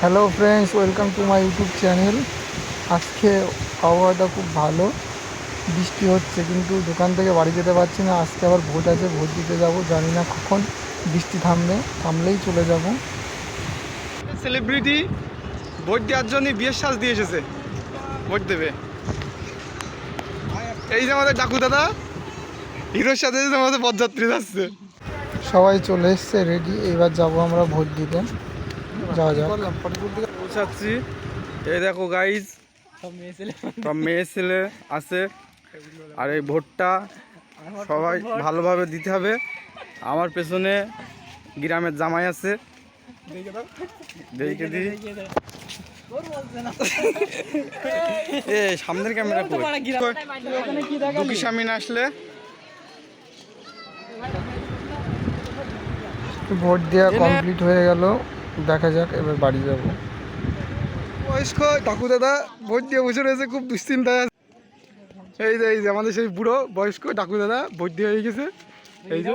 Hello friends, welcome to my YouTube channel. আজকে আবহাওয়াটা খুব ভালো, বৃষ্টি হচ্ছে কিন্তু দোকান থেকে বাড়ি যেতে পারছি না। আজকে আবার ভোট আছে, ভোট দিতে যাব, জানি না কখন বৃষ্টি থামলেই চলে যাব। সেলিব্রিটি ভোট দেওয়ার জন্য বিয়ের সাজ দিয়ে এসেছে, ভোট দেবে। এই যে আমাদের ডাকু দাদা হিরোর সাথে আমাদের পদযাত্রী যাচ্ছে। সবাই চলে এসছে রেডি, এবার যাব আমরা ভোট দিতে। যাওয়া যাক। পৌঁছাচ্ছি। এই দেখো গাইজ, সব মেয়ে ছেলে আছে। আর এই ভোটটা সবাই ভালোভাবে দিতে হবে। আমার পেছনে গ্রামের জামাই আছে, দেখে দিই। এ সামনের ক্যামেরা দুটি স্বামী না আসলে। ভোট দেওয়া কমপ্লিট হয়ে গেল, দেখা যাক এবার বাড়ি যাব। বয়স্ক ডাকু দাদা ভোট দিয়ে বসে রয়েছে, খুব দুশ্চিন্তায় আছে। এই যে আমাদের সেই বুড়ো বয়স্ক ডাকু দাদা ভোট দিয়ে হয়ে গেছে। এই যে